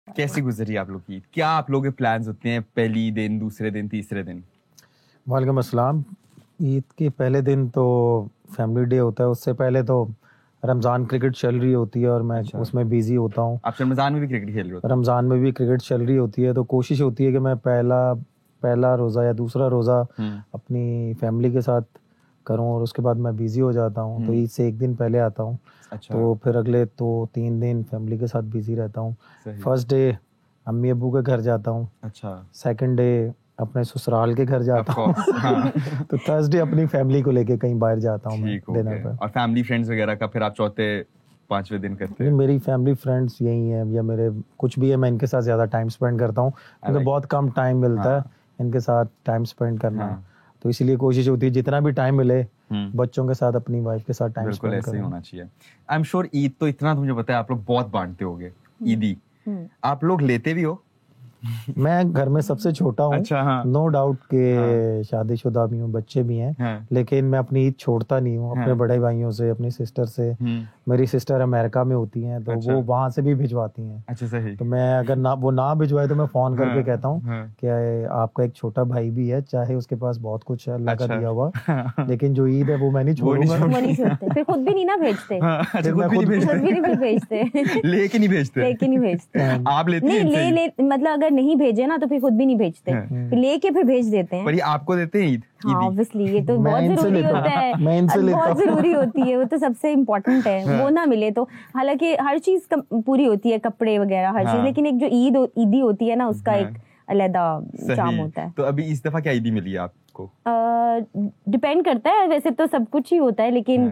कैसी गुजरी आप लोग की? क्या आप लोगों के प्लान्स होते हैं पहली दिन, दूसरे दिन, तीसरे दिन? वालेकुम अस्सलाम। ईद के पहले दिन तो फैमिली डे होता है, उससे पहले तो रमज़ान क्रिकेट चल रही होती है और मैं उसमें बिजी होता हूँ। आप रमजान में भी क्रिकेट खेल रहे हो? रमज़ान में भी क्रिकेट चल रही होती है, तो कोशिश होती है कि मैं पहला रोज़ा या दूसरा रोज़ा अपनी फैमिली के साथ करूँ और उसके बाद मैं बिज़ी हो जाता हूँ। तो ईद से एक दिन पहले आता हूँ। अच्छा। तो फिर अगले 2-3 दिन फैमिली के साथ बिज़ी रहता हूँ। फर्स्ट डे अम्मी अब्बू के घर जाता हूँ। अच्छा। सेकंड डे अपने ससुराल के घर जाता हूँ। हाँ। तो थर्सडे अपनी फैमिली को लेके कहीं बाहर जाता हूँ मैं डिनर पर। और फैमिली फ्रेंड्स वगैरह का फिर आप चौथे पांचवे दिन करते हैं? मेरी फैमिली फ्रेंड्स यही है या मेरे कुछ भी है, मैं इनके साथ ज़्यादा टाइम स्पेंड करता हूँ क्योंकि बहुत कम टाइम मिलता है इनके साथ टाइम स्पेंड करना। तो इसीलिए कोशिश होती है जितना भी टाइम मिले बच्चों के साथ, अपनी वाइफ के साथ टाइम स्पेंड करना। ऐसे ही होना चाहिए। आई एम श्योर ईद तो इतना तो मुझे पता है आप लोग बहुत बांटते होगे ईदी। आप लोग लेते भी हो? मैं घर में सबसे छोटा हूँ। अच्छा, हाँ। नो डाउट के शादीशुदा भी हूँ, बच्चे भी हैं। हाँ। लेकिन मैं अपनी ईद छोड़ता नहीं हूँ अपने बड़े भाइयों से, अपनी सिस्टर से। मेरी सिस्टर अमेरिका में होती हैं तो वो वहां से भी भिजवाती हैं। अच्छा, सही। तो मैं अगर वो ना भिजवाए तो मैं फोन करके कहता हूँ कि आपका एक छोटा भाई भी है, चाहे उसके पास बहुत कुछ है अल्लाह का दिया हुआ, लेकिन जो ईद है वो मैं नहीं छोड़ूंगा। फिर खुद भी नहीं ना भेजते। खुद भी नहीं भेजते। लेके नहीं भेजते। आप लेते हैं? ले मतलब अगर नहीं भेजे ना तो फिर खुद भी नहीं भेजते, फिर लेके फिर भेज देते हैं। पर ये आपको देते हैं ईद? हाँ, ऑब्वियसली ये तो बहुत जरूरी होता है। मैं इनसे लेता हूँ। बहुत जरूरी होती है, वो तो सबसे इम्पोर्टेंट है। वो ना मिले तो हालांकि हर चीज पूरी होती है, कपड़े वगैरह हर चीज, लेकिन एक जो ईदी होती है ना उसका एक अलग चार्म होता है। तो अभी इस दफा क्या ईदी मिली है आपको? डिपेंड करता है, वैसे तो सब कुछ ही होता है, लेकिन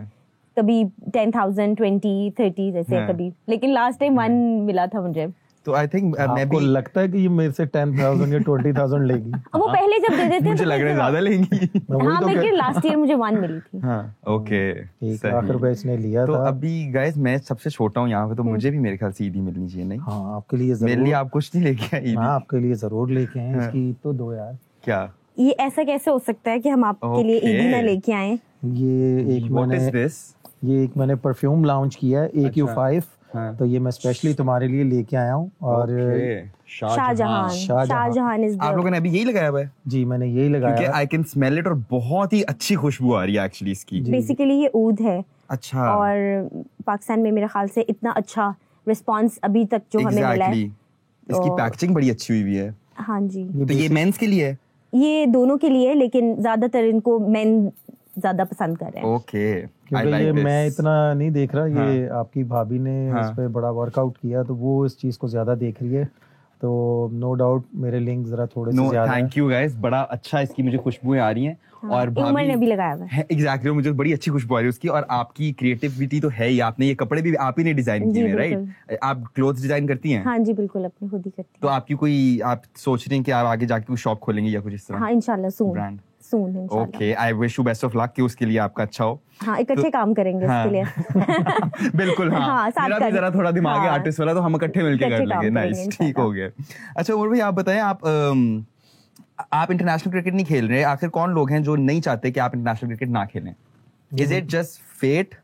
कभी 10,000, 20, 30 जैसे कभी, लेकिन लास्ट टाइम 1 मिला था मुझे। तो आई थिंक मैं भी लगता है कि ये मेरे से 10,000 या 20,000 लेगी। वो पहले जब दे देते हैं मुझे लग रहा है ज्यादा लेंगी। हाँ, मैं लास्ट ईयर मुझे 1 मिली थी। ओके, 1 लाख रुपए इसने लिया तो था। अभी गाइस मैं सबसे छोटा हूँ यहाँ पे, तो मुझे भी मेरे ख्याल से ईदी मिलनी चाहिए। नहीं? हाँ, आपके लिए जरूर। मेरे लिए आप कुछ नहीं लेके आए? हाँ, आपके लिए जरूर लेके आए। इसकी तो दो यार। क्या ये ऐसा कैसे हो सकता है कि हम आपके लिए ईदी ना लेके आए? ये एक मैंने परफ्यूम लॉन्च किया है, AQ5। तो ये मैं स्पेशली तुम्हारे लिए लेके आया हूँ। और शाहजहान आप लोगों ने अभी यही लगाया हुआ है? जी, मैंने यही लगाया है। आई कैन स्मेल इट और बहुत ही अच्छी खुशबू आ रही है एक्चुअली इसकी। बेसिकली ये ऊद है। अच्छा। और पाकिस्तान में मेरे ख्याल से इतना अच्छा रिस्पांस अभी तक जो हमें मिला है। इसकी पैकेजिंग बड़ी अच्छी हुई है। हाँ जी। तो ये मेंस के लिए है? ये दोनों के लिए, लेकिन ज्यादातर इनको मेन ज्यादा पसंद कर रहे हैं। ओके, क्योंकि ये मैं इतना नहीं देख रहा। ये आपकी भाभी ने इस पे बड़ा वर्कआउट किया, तो वो इस चीज को ज्यादा देख रही है। तो नो डाउट मेरे लिंक जरा थोड़े से ज्यादा। थैंक यू गाइस, बड़ा अच्छा इसकी मुझे खुशबुएं आ रही हैं। और उमर ने भी लगाया हुआ है। एग्जैक्टली, मुझे बड़ी अच्छी खुशबू आ रही है उसकी। और आपकी क्रिएटिविटी तो है ही, आपने ये कपड़े भी आप ही ने डिजाइन किए हैं, राइट? आप क्लोथ्स डिजाइन करती हैं? हाँ जी, बिल्कुल, अपनी खुद ही करती हूँ। तो आपकी कोई, आप सोच रही हैं कि आप आगे जाके कोई शॉप खोलेंगे या कुछ इस तरह? हाँ, इंशाल्लाह soon. Brand okay, I wish you best of luck कि उसके लिए आपका अच्छा हो। हाँ, इकट्ठे काम करेंगे इसके लिए। बिल्कुल। हाँ, मेरा भी जरा थोड़ा दिमाग है आर्टिस्ट वाला, तो हम इकट्ठे मिलके कर लेंगे। नाइस, ठीक हो गया। अच्छा उमर भाई, आप बताएं, आप इंटरनेशनल क्रिकेट नहीं खेल रहे, आखिर कौन लोग हैं जो नहीं चाहते कि आप इंटरनेशनल क्रिकेट ना खेलें? इज इट जस्ट फेट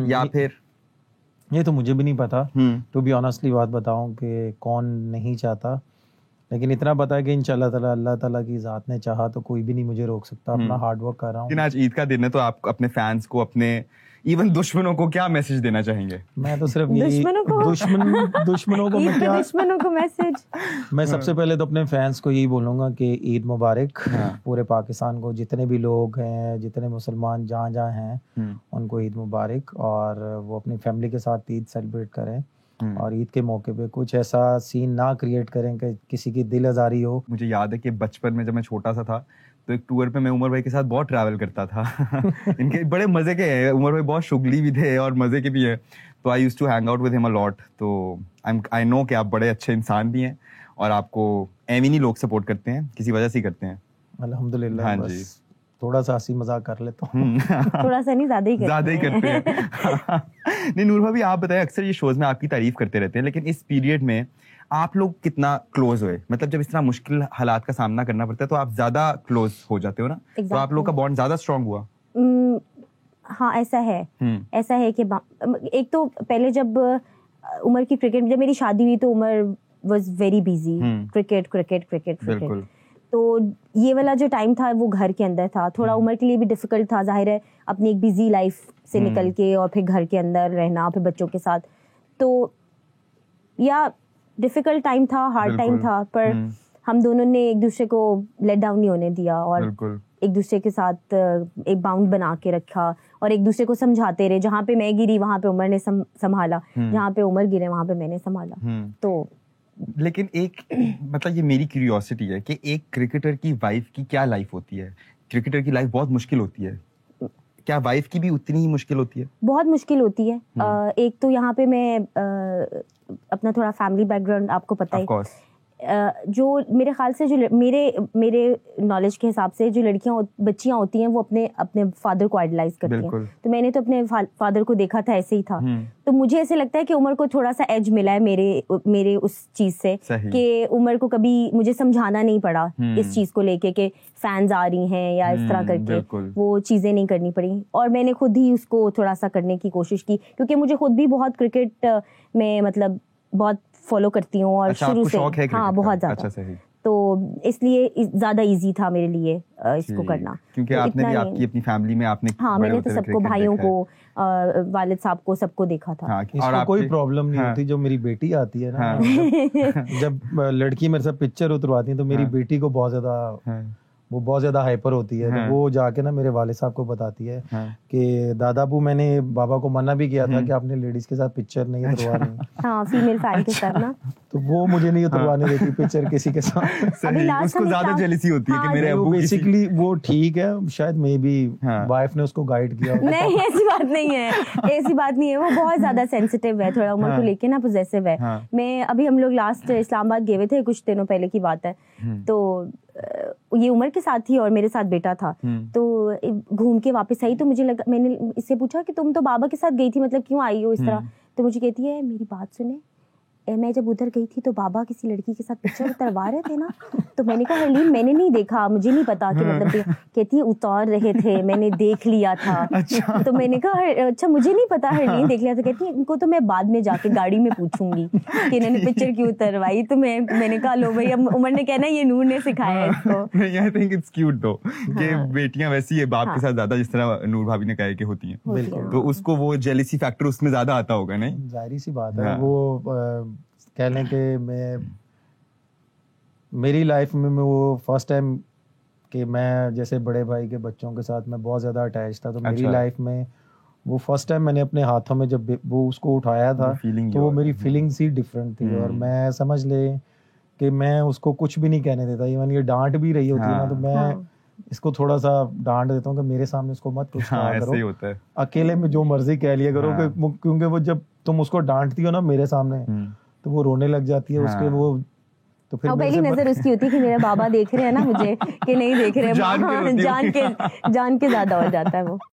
या फिर? ये तो मुझे भी नहीं पता, टू बी ऑनेस्टली बात बताऊं कि कौन नहीं चाहता, लेकिन इतना पता है कि इंशाल्लाह ताला अल्लाह ताला की ज़ात ने चाहा तो कोई भी नहीं मुझे रोक सकता। अपना हार्ड वर्क कर रहा हूँ। आज ईद का दिन है, तो आप अपने फैंस को, अपने इवन दुश्मनों को क्या मैसेज देना चाहेंगे? मैं तो सिर्फ दुश्मनों को मैसेज मैं सबसे पहले तो अपने फैंस को यही बोलूंगा कि ईद मुबारक। पूरे पाकिस्तान को, जितने भी लोग हैं, जितने मुसलमान जहाँ जहाँ हैं, उनको ईद मुबारक। और वो अपनी फैमिली के साथ ईद सेलिब्रेट करें और ईद के मौके पे कुछ ऐसा सीन ना क्रिएट करें कि किसी की दिल आजारी हो। मुझे याद है कि बचपन में जब मैं छोटा सा था तो एक टूर पे मैं उमर भाई के साथ बहुत ट्रैवल करता था। इनके बड़े मजे के हैं, उमर भाई बहुत शुगली भी थे और मजे के भी हैं, तो I used to hang out with him a lot. तो आई नो कि आप बड़े अच्छे इंसान भी हैं और आपको एवं नहीं लोग सपोर्ट करते हैं, किसी वजह से ही करते हैं। अल्हम्दुलिल्लाह। हाँ जी, थोड़ा सा हंसी मजाक कर लेता हूँ। थोड़ा सा नहीं, ज्यादा ही करते हैं। नहीं नूर भाभी, आप बताएं, अक्सर ये शोज में आपकी तारीफ करते रहते हैं, लेकिन इस पीरियड में आप लोग कितना क्लोज हुए? मतलब जब इस तरह मुश्किल हालात का सामना करना पड़ता है तो आप ज्यादा क्लोज हो जाते हो ना? तो आप लोग का बॉन्ड ज्यादा स्ट्रांग हुआ? हाँ, ऐसा है। ऐसा है कि एक तो पहले जब उमर की क्रिकेट, जब मेरी शादी हुई तो Umar was very busy, cricket cricket cricket cricket. तो ये वाला जो टाइम था वो घर के अंदर था, थोड़ा उम्र के लिए भी डिफिकल्ट था, जाहिर है अपनी एक बिजी लाइफ से निकल के और फिर घर के अंदर रहना, फिर बच्चों के साथ, तो या डिफिकल्ट टाइम था, हार्ड टाइम था, पर हम दोनों ने एक दूसरे को लेट डाउन नहीं होने दिया और एक दूसरे के साथ एक बाउंड बना के रखा और एक दूसरे को समझाते रहे। जहाँ पे मैं गिरी वहां पे उमर ने संभाला, जहाँ पे उमर गिरे वहां पे मैंने संभाला। तो लेकिन एक मतलब ये मेरी क्यूरियोसिटी है कि एक क्रिकेटर की वाइफ की क्या लाइफ होती है? क्रिकेटर की लाइफ बहुत मुश्किल होती है, क्या वाइफ की भी उतनी ही मुश्किल होती है? बहुत मुश्किल होती है। एक तो यहाँ पे मैं अपना थोड़ा फैमिली बैकग्राउंड आपको पता है, जो मेरे ख्याल से जो मेरे नॉलेज के हिसाब से जो बच्चियां होती हैं वो अपने फादर को आइडलाइज करती हैं। तो मैंने तो अपने फादर को देखा था, ऐसे ही था। तो मुझे ऐसे लगता है कि उमर को थोड़ा सा एज मिला है मेरे उस चीज से, कि उमर को कभी मुझे समझाना नहीं पड़ा इस चीज को लेके कि फैंस आ रही हैं या इस तरह करके वो चीजें नहीं करनी पड़ी। और मैंने खुद ही उसको थोड़ा सा करने की कोशिश की, क्योंकि मुझे खुद भी बहुत क्रिकेट में मतलब बहुत फॉलो करती हूँ और शुरू से, हाँ बहुत ज्यादा। तो इसलिए ज्यादा इजी था मेरे लिए इसको करना, क्योंकि तो आपने भी आपकी अपनी फैमिली में आपने, हाँ मैंने तो सबको, भाइयों को, वालिद साहब को, सबको देखा था। हाँ, और कोई प्रॉब्लम नहीं होती। जो मेरी बेटी आती है ना, जब लड़की मेरे साथ पिक्चर उतरवाती है तो मेरी बेटी को बहुत ज्यादा हाइपर होती है। तो वो जाके ना मेरे वाले साहब को बताती है कि दादाबू मैंने बाबा को मना भी किया था कि आपने लेडीज के साथ पिक्चर नहीं उतरवानी। हाँ, फीमेल फैन के साथ ना, तो वो मुझे नहीं उतरवाने देती पिक्चर किसी के साथ। उसको ज्यादा जेलसी होती है कि मेरे अब्बू बेसिकली वो ठीक है, शायद मे बी वाइफ ने उसको गाइड किया। नहीं, ऐसी बात नहीं है, ऐसी बात नहीं है। वो बहुत ज्यादा सेंसिटिव है, थोड़ा उम्र को लेके ना पॉसेसिव है। मैं अभी हम लोग लास्ट इस्लामाबाद गए थे, कुछ दिनों पहले की बात है। तो ये उमर के साथ थी और मेरे साथ बेटा था। तो घूम के वापस आई तो मुझे लगा, मैंने इससे पूछा कि तुम तो बाबा के साथ गई थी, मतलब क्यों आई हो इस तरह? तो मुझे कहती है, मेरी बात सुने, मैं जब उधर गई थी तो बाबा किसी लड़की के साथ पिक्चर उतरवा रहे थे ना। तो मैंने कहा हरलीन मैंने नहीं देखा, मुझे नहीं पता कि मतलब। कहती है उतार रहे थे, मैंने देख लिया था। अच्छा। तो मैंने कहा अच्छा मुझे नहीं पता हरलीन देख लिया। तो कहती है इनको तो मैं बाद में जाके गाड़ी में पूछूंगी कि इन्होंने पिक्चर क्यों उतरवाई। तो मैंने कहा लो भाई, अब उमर ने कहना ये नूर ने सिखाया है इसको। आई थिंक इट्स क्यूट दो कि बेटियां वैसी है बाप के साथ ज्यादा, जिस तरह नूर भाभी ने कहा कि होती हैं। तो उसको वो जेलसी फैक्टर उसमें ज्यादा आता होगा। नहीं, जाहिर सी बात है। वो कह लें कि मेरी लाइफ में वो फर्स्ट टाइम कि मैं जैसे बड़े भाई के बच्चों के साथ मैं बहुत ज़्यादा अटैच था। तो मेरी लाइफ में वो फर्स्ट टाइम मैंने अपने हाथों में जब वो उसको उठाया था तो वो मेरी फीलिंग्स ही डिफरेंट थी। और मैं समझ ले कि मैं उसको कुछ भी नहीं कहने देता। इवन ये डांट भी रही होती है ना, तो मैं इसको थोड़ा सा डांट देता हूँ कि मेरे सामने इसको मत कुछ कहा करो। ऐसे ही होता है। अकेले में जो मर्जी कह लिया करो, क्योंकि वो जब तुम उसको डांटती हो ना मेरे सामने तो वो रोने लग जाती है। उसके वो तो फिर पहली नजर उसकी होती है कि मेरे बाबा देख रहे हैं ना मुझे कि नहीं देख रहे हैं, जान के ज्यादा हो जाता है वो।